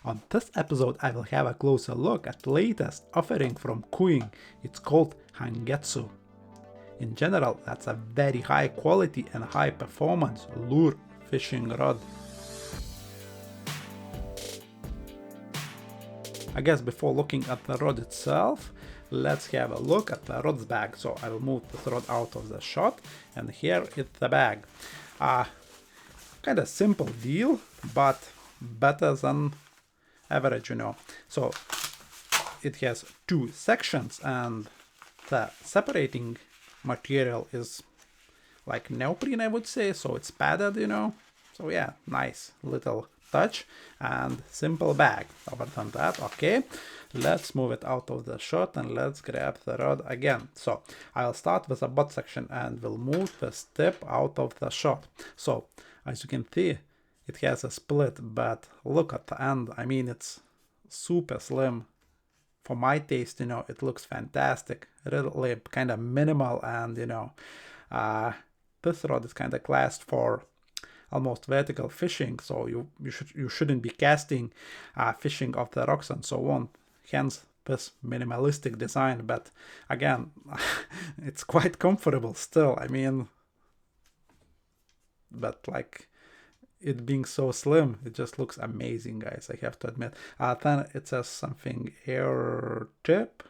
On this episode I will have a closer look at the latest offering from Kuying. It's called Hangetsu. In general, that's a very high quality and high performance lure fishing rod. I guess before looking at the rod itself, let's have a look at the rod's bag. So I will move this rod out of the shot, and here is the bag. Kind of simple deal, but better than average, you know. So it has two sections, and the separating material is like neoprene, I would say, so it's padded, you know. So yeah, nice little touch and simple bag. Other than that, okay, let's move it out of the shot and let's grab the rod again. So I'll start with the butt section and we'll move the tip out of the shot. So as you can see, it has a split, but look at the end. I mean, it's super slim. For my taste, you know, it looks fantastic, really kind of minimal, and you know, this rod is kind of classed for almost vertical fishing, so you shouldn't be casting fishing off the rocks and so on, hence this minimalistic design. But again, it's quite comfortable still. I mean, but like, it being so slim, it just looks amazing, guys, I have to admit. Then it says something air tip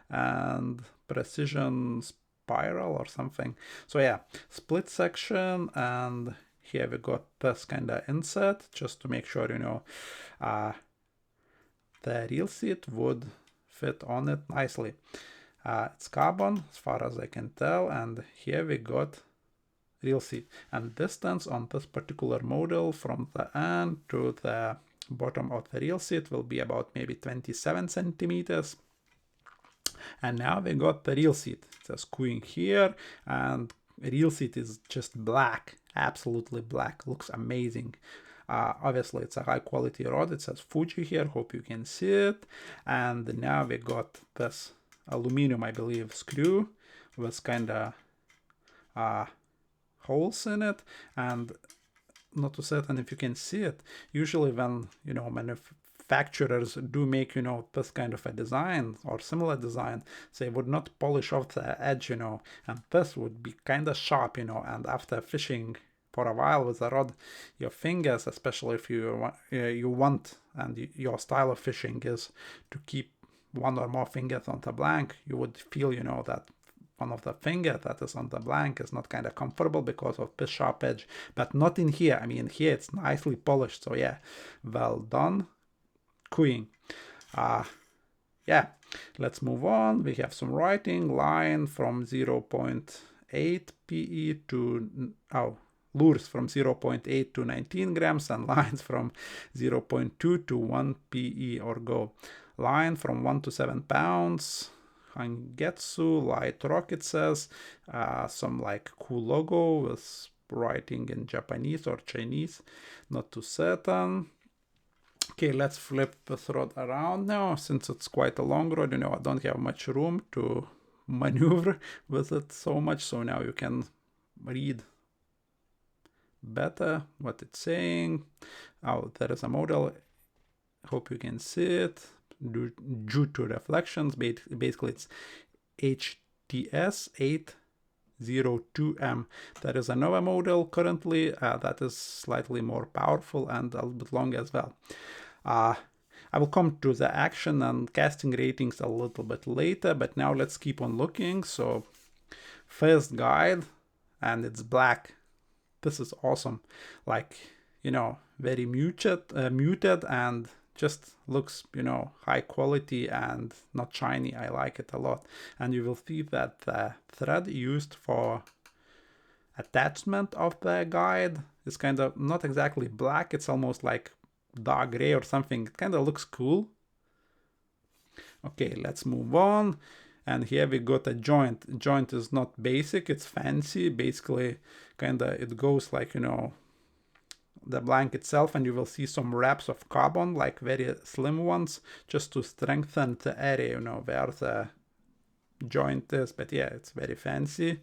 and precision spiral or something. So yeah, split section, and here we got this kind of insert just to make sure, you know, the reel seat would fit on it nicely. It's carbon as far as I can tell, and here we got reel seat, and distance on this particular model from the end to the bottom of the reel seat will be about maybe 27 centimeters. And now we got the reel seat. It says Kuying here, and reel seat is just black, absolutely black, looks amazing. Obviously it's a high quality rod. It says Fuji here, hope you can see it. And now we got this aluminum, I believe, screw with kind of holes in it, and not too certain if you can see it. Usually when, you know, manufacturers do make, you know, this kind of a design or similar design, they would not polish off the edge, you know, and this would be kind of sharp, you know, and after fishing for a while with a rod, your fingers, especially if you want and your style of fishing is to keep one or more fingers on the blank, you would feel, you know, that one of the finger that is on the blank is not kind of comfortable because of this sharp edge, but not in here. I mean, here it's nicely polished, so yeah, well done, Kuying. Yeah, let's move on. We have some writing, line from 0.8 PE to, lures from 0.8 to 19 grams, and lines from 0.2 to 1 PE or go. Line from 1 to 7 pounds. Hangetsu, light rock, it says. Some like cool logo with writing in Japanese or Chinese, not too certain. Okay, let's flip this rod around now, since it's quite a long rod, you know, I don't have much room to maneuver with it so much, so now you can read better what it's saying. Oh, there is a model, hope you can see it. Due to reflections, basically it's HTS 802M. There is another model currently that is slightly more powerful and a little bit long as well. I will come to the action and casting ratings a little bit later, but now let's keep on looking. So first guide, and it's black. This is awesome, like, you know, very muted and just looks, you know, high quality and not shiny. I like it a lot. And you will see that the thread used for attachment of the guide is kind of not exactly black. It's almost like dark gray or something. It kind of looks cool. Okay, let's move on. And here we got a joint. Joint is not basic, it's fancy. Basically, kind of it goes like, you know, the blank itself, and you will see some wraps of carbon, like very slim ones, just to strengthen the area, you know, where the joint is. But yeah, it's very fancy,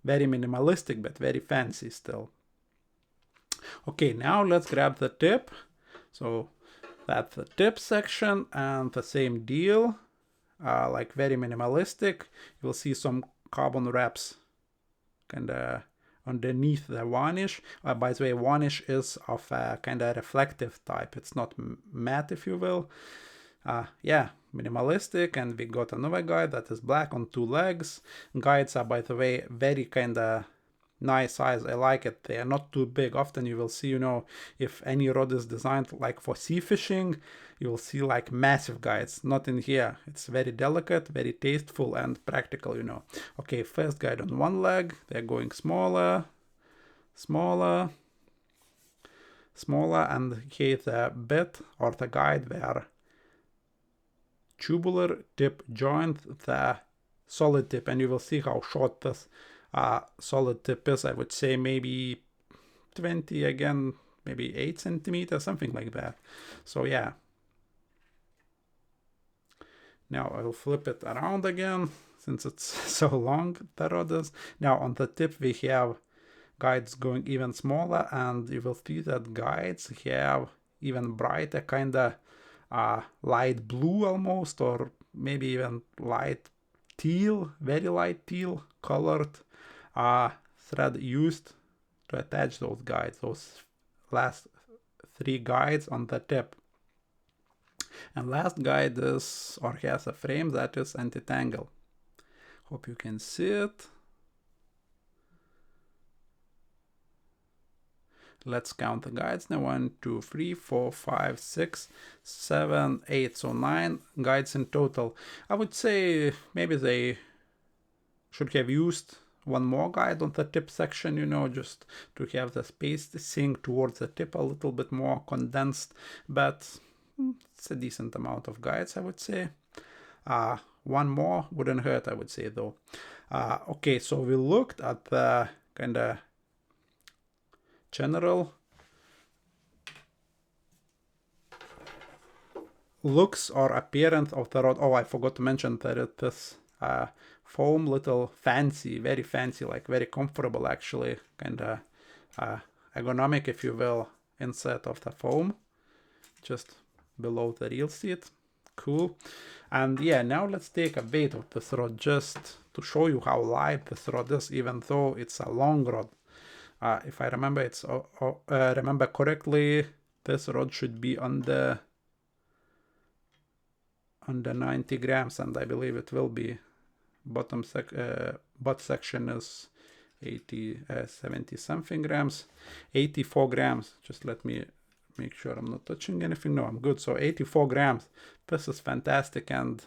very minimalistic, but very fancy still. Okay, now let's grab the tip. So That's the tip section, and the same deal, like very minimalistic. You'll see some carbon wraps kind of underneath the varnish. By the way, varnish is of a kind of reflective type. It's not matte, if you will. Yeah, minimalistic. And we got another guide that is black on 2 legs. Guides are, by the way, very kind of nice size. I like it. They are not too big. Often you will see, if any rod is designed like for sea fishing, you will see like massive guides. Not in here. It's very delicate, very tasteful and practical, Okay, first guide on 1 leg. They're going smaller, smaller, smaller, and here the bit or the guide where tubular tip joint the solid tip, and you will see how short this solid tip is. I would say maybe 20, again, maybe 8 centimeters, something like that. So yeah. Now I'll flip it around again since it's so long, the rod is. Now on the tip we have guides going even smaller, and you will see that guides have even brighter kind of light blue almost, or maybe even light teal, very light teal colored thread used to attach those guides, those last 3 guides on the tip. And last guide is, or has a frame that is anti-tangle. Hope you can see it. Let's count the guides now. 1, 2, 3, 4, 5, 6, 7, 8. So 9 guides in total. I would say maybe they should have used 1 more guide on the tip section, just to have the spacing towards the tip a little bit more condensed. But it's a decent amount of guides, I would say. 1 more wouldn't hurt, I would say, though. Okay, so we looked at the kind of general looks or appearance of the rod. Oh, I forgot to mention that it is foam, little fancy, very fancy, like very comfortable actually, kind of ergonomic, if you will, insert of the foam just below the reel seat. Cool. And yeah, now let's take a weight of this rod just to show you how light this rod is, even though it's a long rod. If I remember remember correctly, this rod should be under 90 grams, and I believe it will be. Butt section is 70 something grams, 84 grams. Just let me make sure I'm not touching anything. No, I'm good. So 84 grams. This is fantastic, and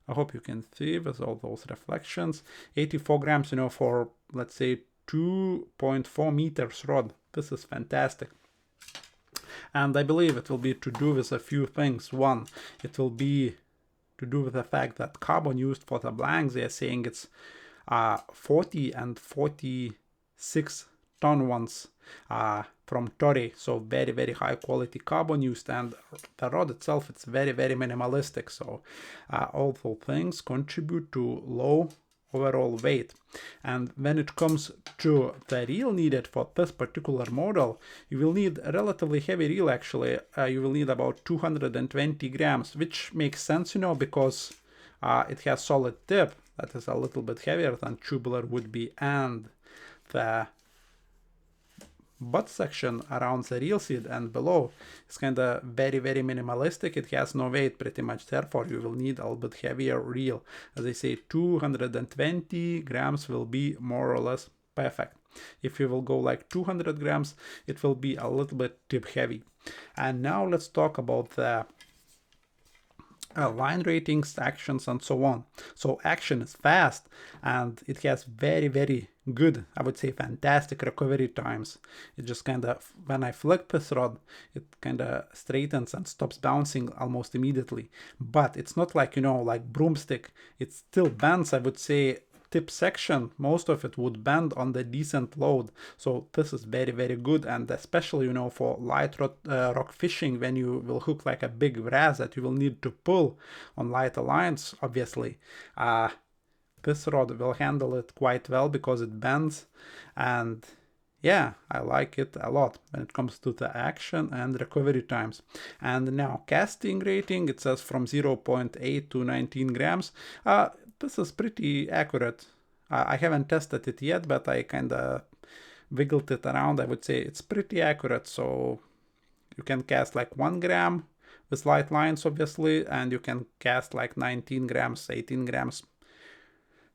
I hope you can see with all those reflections. 84 grams, for, let's say, 2.4 meters rod. This is fantastic. And I believe it will be to do with a few things. One, it will be to do with the fact that carbon used for the blanks, they are saying it's 40 and 46 ton ones from Torii, so very, very high quality carbon used, and the rod itself, it's very, very minimalistic. So all those things contribute to low overall weight. And when it comes to the reel needed for this particular model, you will need a relatively heavy reel. Actually, you will need about 220 grams, which makes sense, because it has solid tip that is a little bit heavier than tubular would be, and the butt section around the reel seat and below is kind of very, very minimalistic. It has no weight pretty much, therefore you will need a little bit heavier reel. As I say, 220 grams will be more or less perfect. If you will go like 200 grams, it will be a little bit tip heavy. And now let's talk about the line ratings, actions, and so on. So action is fast, and it has very, very good, I would say fantastic recovery times. It just kind of, when I flick this rod, it kind of straightens and stops bouncing almost immediately. But it's not like, like broomstick. It still bends, I would say. Tip section, most of it would bend on the decent load. So this is very, very good, and especially, for light rock fishing, when you will hook like a big wrasse that you will need to pull on lighter lines, obviously. This rod will handle it quite well because it bends, and yeah, I like it a lot when it comes to the action and recovery times. And now casting rating, it says from 0.8 to 19 grams. This is pretty accurate. I haven't tested it yet, but I kind of wiggled it around. I would say it's pretty accurate. So you can cast like 1 gram with light lines, obviously, and you can cast like 19 grams, 18 grams.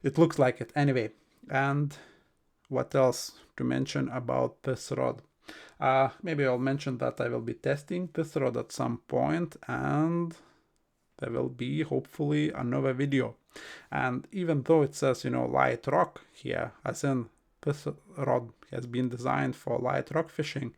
It looks like it anyway. And what else to mention about this rod? Maybe I'll mention that I will be testing this rod at some point, and there will be hopefully another video. And even though it says, light rock here, as in this rod has been designed for light rock fishing,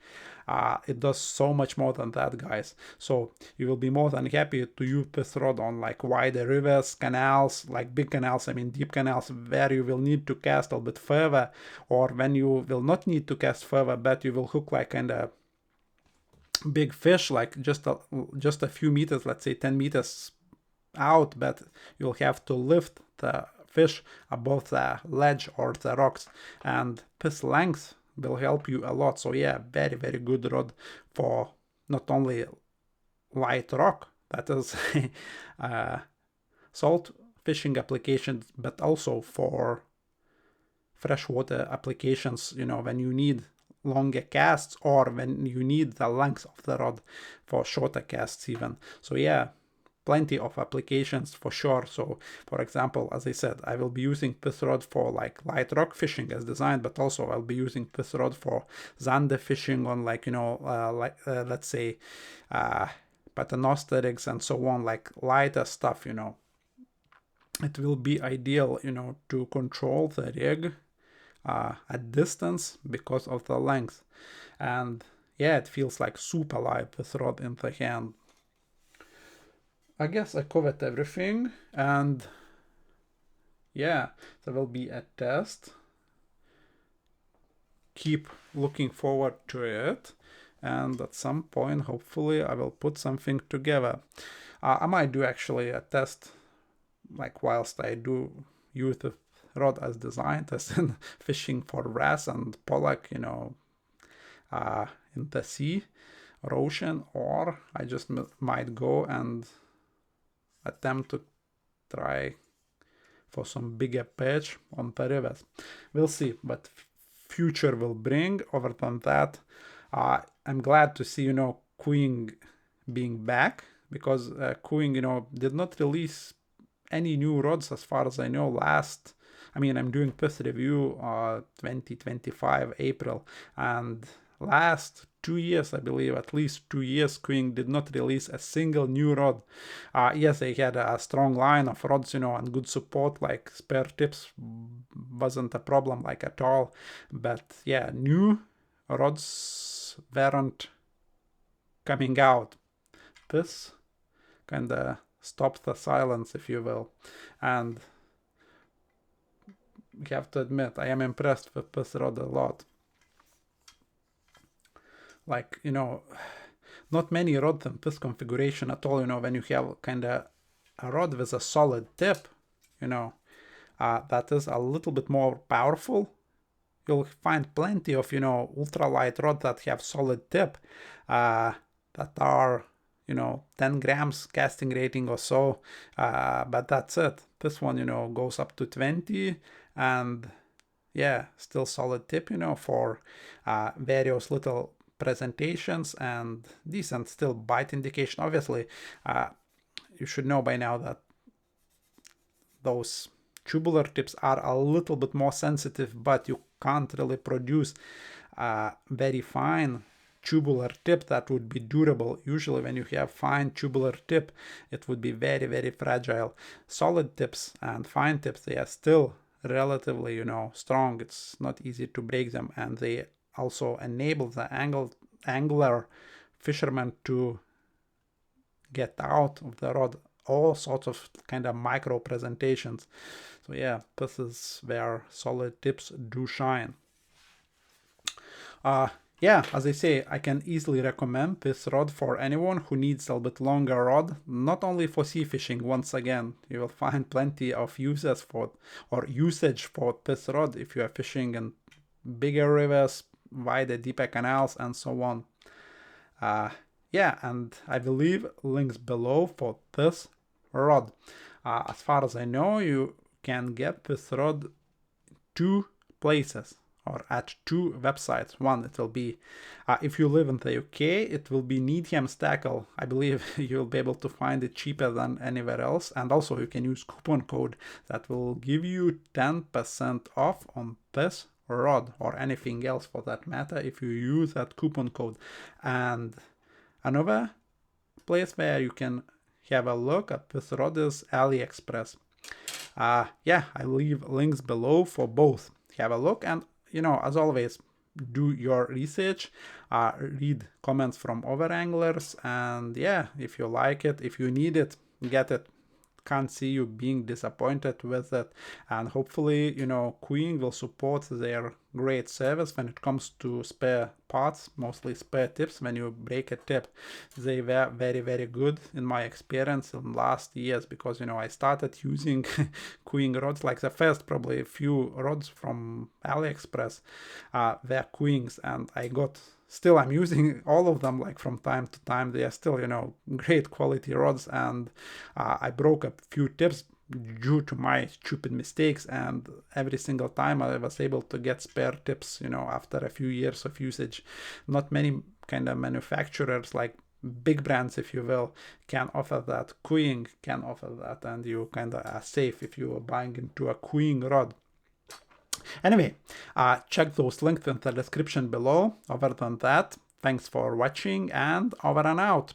it does so much more than that, guys. So you will be more than happy to use this rod on like wider rivers, canals, like big canals, I mean deep canals, where you will need to cast a little bit further, or when you will not need to cast further, but you will hook like kind of big fish, like just a few meters, let's say 10 meters out, but you'll have to lift the fish above the ledge or the rocks, and this length will help you a lot. So yeah, very, very good rod for not only light rock, that is salt fishing applications, but also for freshwater applications, when you need longer casts, or when you need the length of the rod for shorter casts even. So yeah, plenty of applications for sure. So for example, as I said, I will be using this rod for like light rock fishing as designed, but also I'll be using this rod for zander fishing on like, let's say paternoster rigs and so on, like lighter stuff, It will be ideal, to control the rig at distance because of the length. And yeah, it feels like super light, this rod in the hand. I guess I covered everything, and yeah, there will be a test. Keep looking forward to it, and at some point, hopefully, I will put something together. I might do actually a test, like whilst I do use the rod as designed, as in fishing for wrasse and pollack, in the sea or ocean, or I just might go and attempt to try for some bigger perch on the rivers. We'll see, but future will bring. Other than that, I'm glad to see, Kuying being back, because Kuying, did not release any new rods as far as I know I'm doing this review 2025 April, and last 2 years, I believe, at least 2 years, Kuying did not release a single new rod. Yes, they had a strong line of rods, and good support, like spare tips wasn't a problem, like at all. But yeah, new rods weren't coming out. This kind of stopped the silence, if you will. And we have to admit, I am impressed with this rod a lot. Like, not many rods in this configuration at all, when you have kind of a rod with a solid tip, that is a little bit more powerful. You'll find plenty of, ultralight rods that have solid tip, that are, 10 grams casting rating or so, but that's it. This one, goes up to 20, and yeah, still solid tip, for various little presentations and decent still bite indication. Obviously, you should know by now that those tubular tips are a little bit more sensitive, but you can't really produce a very fine tubular tip that would be durable. Usually when you have fine tubular tip, it would be very, very fragile. Solid tips and fine tips, they are still relatively, strong. It's not easy to break them, and they also enable the angler fisherman to get out of the rod all sorts of kind of micro presentations. So yeah, this is where solid tips do shine. Yeah, as I say, I can easily recommend this rod for anyone who needs a little bit longer rod, not only for sea fishing. Once again, you will find plenty of usage for this rod if you are fishing in bigger rivers, wider, deeper canals, and so on. Yeah, and I will leave links below for this rod. As far as I know, you can get this rod 2 places or at 2 websites. One, it will be, if you live in the UK, it will be Needham's Tackle. I believe you'll be able to find it cheaper than anywhere else. And also you can use coupon code that will give you 10% off on this rod, or anything else for that matter, if you use that coupon code. And another place where you can have a look at this rod is AliExpress. Yeah, I leave links below for both. Have a look, and as always, do your research, read comments from other anglers, and yeah, if you like it, if you need it, get it. Can't see you being disappointed with it. And hopefully, Kuying will support their great service when it comes to spare parts, mostly spare tips. When you break a tip, they were very, very good in my experience in last years, because I started using Kuying rods, like the first probably few rods from AliExpress were Kuyings, and I'm using all of them, like from time to time. They are still, great quality rods, and I broke a few tips due to my stupid mistakes, and every single time I was able to get spare tips, after a few years of usage. Not many kind of manufacturers, like big brands, if you will, can offer that. Kuying can offer that, and you kind of are safe if you are buying into a Kuying rod. Anyway, check those links in the description below. Other than that, thanks for watching, and over and out.